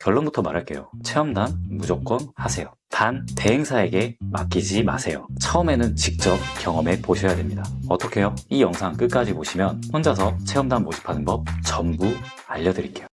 결론부터 말할게요. 체험단 무조건 하세요. 단 대행사에게 맡기지 마세요. 처음에는 직접 경험해 보셔야 됩니다. 어떻게 해요? 이 영상 끝까지 보시면 혼자서 체험단 모집하는 법 전부 알려드릴게요.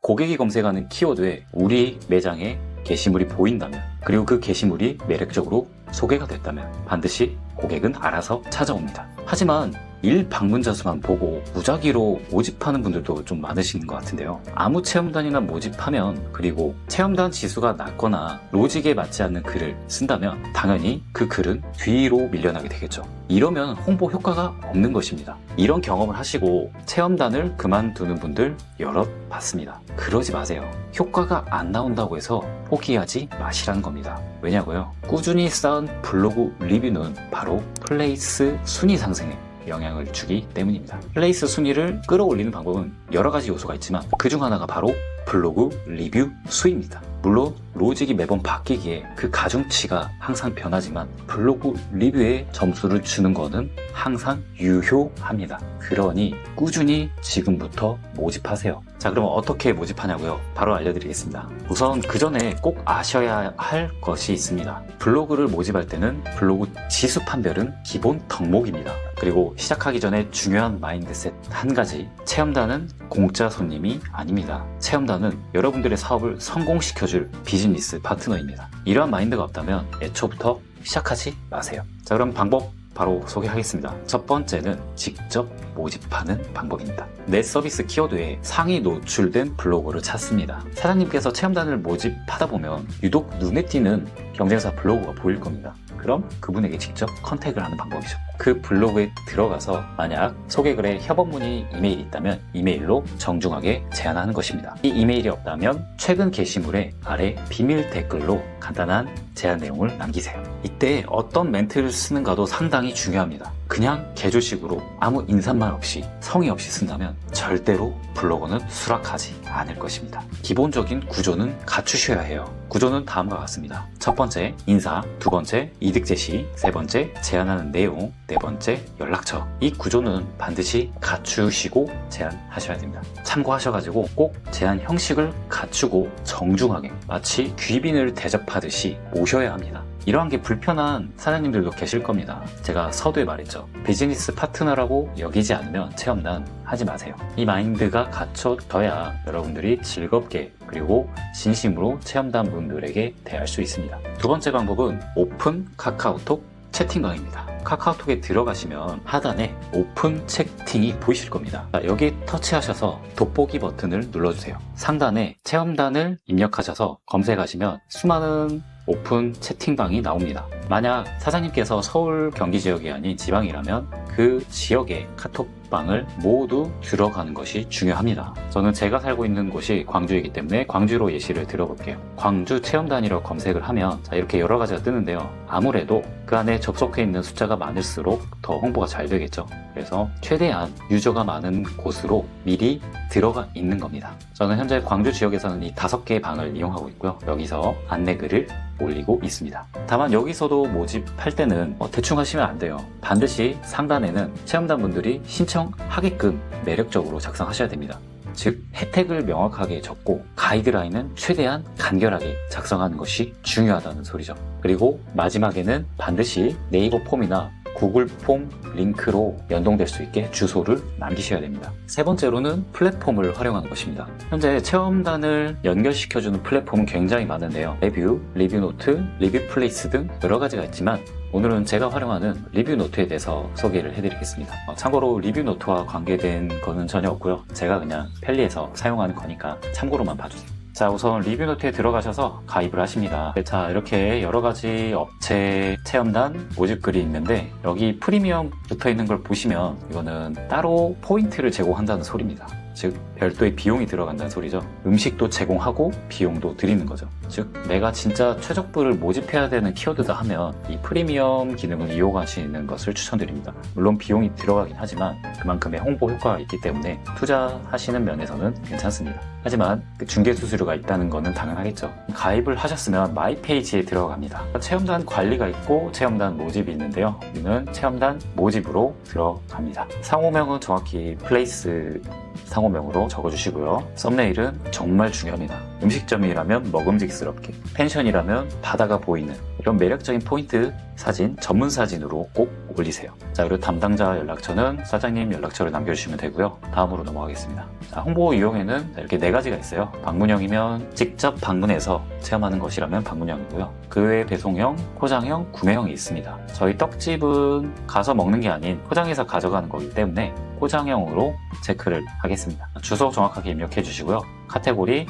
고객이 검색하는 키워드에 우리 매장에 게시물이 보인다면, 그리고 그 게시물이 매력적으로 소개가 됐다면 반드시 고객은 알아서 찾아옵니다. 하지만 일 방문자 수만 보고 무작위로 모집하는 분들도 좀 많으신 것 같은데요. 아무 체험단이나 모집하면, 그리고 체험단 지수가 낮거나 로직에 맞지 않는 글을 쓴다면 당연히 그 글은 뒤로 밀려나게 되겠죠. 이러면 홍보 효과가 없는 것입니다. 이런 경험을 하시고 체험단을 그만두는 분들 여럿 봤습니다. 그러지 마세요. 효과가 안 나온다고 해서 포기하지 마시라는 겁니다. 왜냐고요? 꾸준히 쌓은 블로그 리뷰는 바로 플레이스 순위 상승에 영향을 주기 때문입니다. 플레이스 순위를 끌어올리는 방법은 여러 가지 요소가 있지만 그 중 하나가 바로 블로그 리뷰 수입니다. 물론 로직이 매번 바뀌기에 그 가중치가 항상 변하지만 블로그 리뷰에 점수를 주는 거는 항상 유효합니다. 그러니 꾸준히 지금부터 모집하세요. 자, 그럼 어떻게 모집하냐고요? 바로 알려드리겠습니다. 우선 그 전에 꼭 아셔야 할 것이 있습니다. 블로그를 모집할 때는 블로그 지수 판별은 기본 덕목입니다. 그리고 시작하기 전에 중요한 마인드셋 한 가지, 체험단은 공짜 손님이 아닙니다. 체험단은 여러분들의 사업을 성공시켜줄 비즈니스 파트너입니다. 이러한 마인드가 없다면 애초부터 시작하지 마세요. 자, 그럼 방법 바로 소개하겠습니다. 첫 번째는 직접 모집하는 방법입니다. 내 서비스 키워드에 상위 노출된 블로그를 찾습니다. 사장님께서 체험단을 모집하다 보면 유독 눈에 띄는 경쟁사 블로그가 보일 겁니다. 그럼 그분에게 직접 컨택을 하는 방법이죠. 그 블로그에 들어가서 만약 소개글에 협업문의 이메일이 있다면 이메일로 정중하게 제안하는 것입니다. 이 이메일이 없다면 최근 게시물에 아래 비밀 댓글로 간단한 제안 내용을 남기세요. 이때 어떤 멘트를 쓰는가도 상당히 중요합니다. 그냥 개조식으로 아무 인사말 없이 성의 없이 쓴다면 절대로 블로그는 수락하지 않을 것입니다. 기본적인 구조는 갖추셔야 해요. 구조는 다음과 같습니다. 첫 번째, 인사. 두 번째, 이득 제시. 세 번째, 제안하는 내용. 네 번째, 연락처. 이 구조는 반드시 갖추시고 제안하셔야 됩니다. 참고하셔가지고 꼭 제안 형식을 갖추고 정중하게 마치 귀빈을 대접하듯이 모셔야 합니다. 이러한 게 불편한 사장님들도 계실 겁니다. 제가 서두에 말했죠. 비즈니스 파트너라고 여기지 않으면 체험단 하지 마세요. 이 마인드가 갖춰져야 여러분들이 즐겁게 그리고 진심으로 체험단 분들에게 대할 수 있습니다. 두 번째 방법은 오픈 카카오톡 채팅방입니다. 카카오톡에 들어가시면 하단에 오픈 채팅이 보이실 겁니다. 여기 터치하셔서 돋보기 버튼을 눌러주세요. 상단에 체험단을 입력하셔서 검색하시면 수많은 오픈 채팅방이 나옵니다. 만약 사장님께서 서울 경기 지역이 아닌 지방이라면 그 지역의 카톡방을 모두 들어가는 것이 중요합니다. 저는 제가 살고 있는 곳이 광주이기 때문에 광주로 예시를 들어볼게요. 광주 체험단이라고 검색을 하면 이렇게 여러 가지가 뜨는데요. 아무래도 그 안에 접속해 있는 숫자가 많을수록 더 홍보가 잘 되겠죠. 그래서 최대한 유저가 많은 곳으로 미리 들어가 있는 겁니다. 저는 현재 광주 지역에서는 이 5개의 방을 이용하고 있고요. 여기서 안내글을 올리고 있습니다. 다만 여기서도 모집할 때는 대충 하시면 안 돼요. 반드시 상단에는 체험단 분들이 신청하게끔 매력적으로 작성하셔야 됩니다. 즉 혜택을 명확하게 적고 가이드라인은 최대한 간결하게 작성하는 것이 중요하다는 소리죠. 그리고 마지막에는 반드시 네이버 폼이나 구글 폼 링크로 연동될 수 있게 주소를 남기셔야 됩니다. 세 번째로는 플랫폼을 활용하는 것입니다. 현재 체험단을 연결시켜주는 플랫폼은 굉장히 많은데요. 레뷰, 리뷰노트, 리뷰플레이스 등 여러 가지가 있지만 오늘은 제가 활용하는 리뷰노트에 대해서 소개를 해드리겠습니다. 참고로 리뷰노트와 관계된 거는 전혀 없고요. 제가 그냥 편리해서 사용하는 거니까 참고로만 봐주세요. 자, 우선 리뷰노트에 들어가셔서 가입을 하십니다. 자, 이렇게 여러 가지 업체 체험단 모집글이 있는데 여기 프리미엄 붙어 있는 걸 보시면 이거는 따로 포인트를 제공한다는 소리입니다. 즉 별도의 비용이 들어간다는 소리죠. 음식도 제공하고 비용도 드리는 거죠. 즉 내가 진짜 최적부를 모집해야 되는 키워드다 하면 이 프리미엄 기능을 이용하시는 것을 추천드립니다. 물론 비용이 들어가긴 하지만 그만큼의 홍보 효과가 있기 때문에 투자하시는 면에서는 괜찮습니다. 하지만 그 중개 수수료가 있다는 것은 당연하겠죠. 가입을 하셨으면 마이 페이지에 들어갑니다. 체험단 관리가 있고 체험단 모집이 있는데요. 우리는 체험단 모집으로 들어갑니다. 상호명은 정확히 플레이스 상호명으로 적어주시고요. 썸네일은 정말 중요합니다. 음식점이라면 먹음직스럽게, 펜션이라면 바다가 보이는 이런 매력적인 포인트 사진, 전문 사진으로 꼭 올리세요. 자, 그리고 담당자 연락처는 사장님 연락처를 남겨주시면 되고요. 다음으로 넘어가겠습니다. 자, 홍보 이용에는 이렇게 4가지가 있어요. 방문형이면 직접 방문해서 체험하는 것이라면 방문형이고요. 그 외에 배송형, 포장형, 구매형이 있습니다. 저희 떡집은 가서 먹는 게 아닌 포장해서 가져가는 거기 때문에 포장형으로 체크를 하겠습니다. 주소 정확하게 입력해 주시고요. 카테고리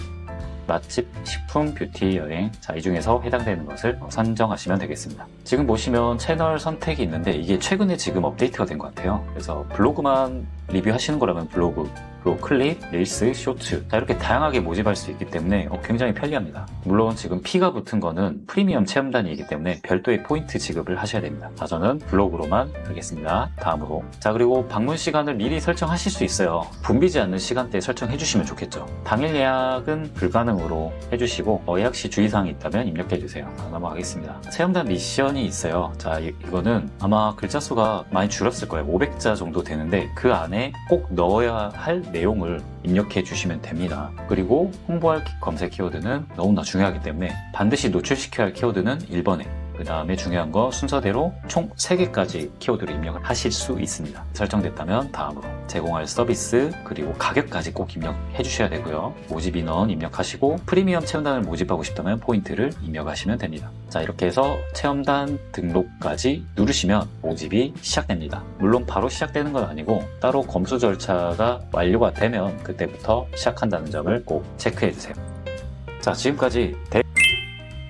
맛집, 식품, 뷰티, 여행, 자, 이 중에서 해당되는 것을 선정하시면 되겠습니다. 지금 보시면 채널 선택이 있는데 이게 최근에 지금 업데이트가 된 것 같아요. 그래서 블로그만 리뷰하시는 거라면 블로그, 클립, 릴스, 쇼츠, 자, 이렇게 다양하게 모집할 수 있기 때문에 굉장히 편리합니다. 물론 지금 P가 붙은 거는 프리미엄 체험단이기 때문에 별도의 포인트 지급을 하셔야 됩니다. 자, 저는 블로그로만 하겠습니다. 다음으로, 자, 그리고 방문 시간을 미리 설정하실 수 있어요. 붐비지 않는 시간대에 설정해 주시면 좋겠죠. 당일 예약은 불가능으로 해주시고 예약 시 주의사항이 있다면 입력해 주세요. 넘어가겠습니다. 체험단 미션이 있어요. 자, 이거는 아마 글자 수가 많이 줄었을 거예요. 500자 정도 되는데 그 안에 꼭 넣어야 할 내용을 입력해 주시면 됩니다. 그리고 홍보할 검색 키워드는 너무나 중요하기 때문에 반드시 노출시켜야 할 키워드는 1번에, 그 다음에 중요한 거 순서대로 총 3개까지 키워드를 입력을 하실 수 있습니다. 설정됐다면 다음으로 제공할 서비스 그리고 가격까지 꼭 입력해 주셔야 되고요. 모집 인원 입력하시고 프리미엄 체험단을 모집하고 싶다면 포인트를 입력하시면 됩니다. 자, 이렇게 해서 체험단 등록까지 누르시면 모집이 시작됩니다. 물론 바로 시작되는 건 아니고 따로 검수 절차가 완료가 되면 그때부터 시작한다는 점을 꼭 체크해 주세요. 자, 지금까지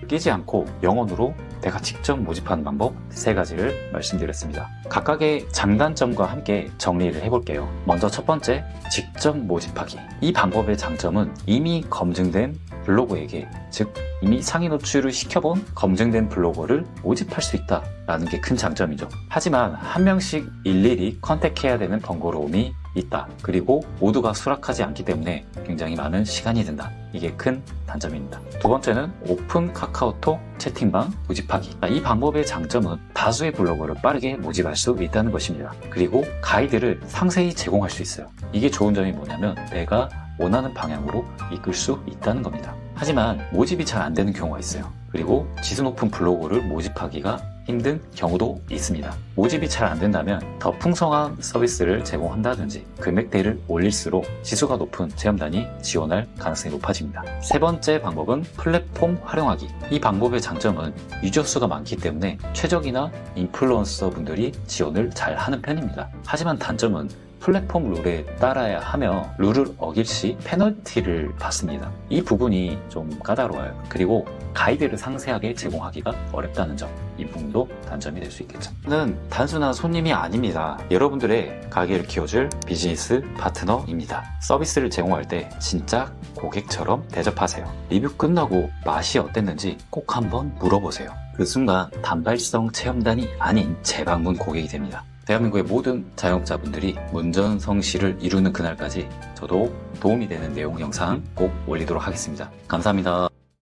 끼지 않고 영어로 내가 직접 모집하는 방법 3가지를 말씀드렸습니다. 각각의 장단점과 함께 정리를 해볼게요. 먼저 첫 번째, 직접 모집하기. 이 방법의 장점은 이미 검증된 블로거에게, 즉 이미 상위 노출을 시켜본 검증된 블로거를 모집할 수 있다라는 게 큰 장점이죠. 하지만 한 명씩 일일이 컨택해야 되는 번거로움이 있다. 그리고 모두가 수락하지 않기 때문에 굉장히 많은 시간이 든다. 이게 큰 단점입니다. 두 번째는 오픈 카카오톡 채팅방 모집하기. 이 방법의 장점은 다수의 블로거를 빠르게 모집할 수 있다는 것입니다. 그리고 가이드를 상세히 제공할 수 있어요. 이게 좋은 점이 뭐냐면 내가 원하는 방향으로 이끌 수 있다는 겁니다. 하지만 모집이 잘 안 되는 경우가 있어요. 그리고 지수 높은 블로거를 모집하기가 힘든 경우도 있습니다. 모집이 잘 안 된다면 더 풍성한 서비스를 제공한다든지 금액대를 올릴수록 지수가 높은 체험단이 지원할 가능성이 높아집니다. 세 번째 방법은 플랫폼 활용하기. 이 방법의 장점은 유저 수가 많기 때문에 최적이나 인플루언서 분들이 지원을 잘 하는 편입니다. 하지만 단점은 플랫폼 룰에 따라야 하며 룰을 어길 시 페널티를 받습니다. 이 부분이 좀 까다로워요. 그리고 가이드를 상세하게 제공하기가 어렵다는 점, 이 부분도 단점이 될 수 있겠죠. 저는 단순한 손님이 아닙니다. 여러분들의 가게를 키워줄 비즈니스 파트너입니다. 서비스를 제공할 때 진짜 고객처럼 대접하세요. 리뷰 끝나고 맛이 어땠는지 꼭 한번 물어보세요. 그 순간 단발성 체험단이 아닌 재방문 고객이 됩니다. 대한민국의 모든 자영업자분들이 문전성시를 이루는 그날까지 저도 도움이 되는 내용 영상 꼭 올리도록 하겠습니다. 감사합니다.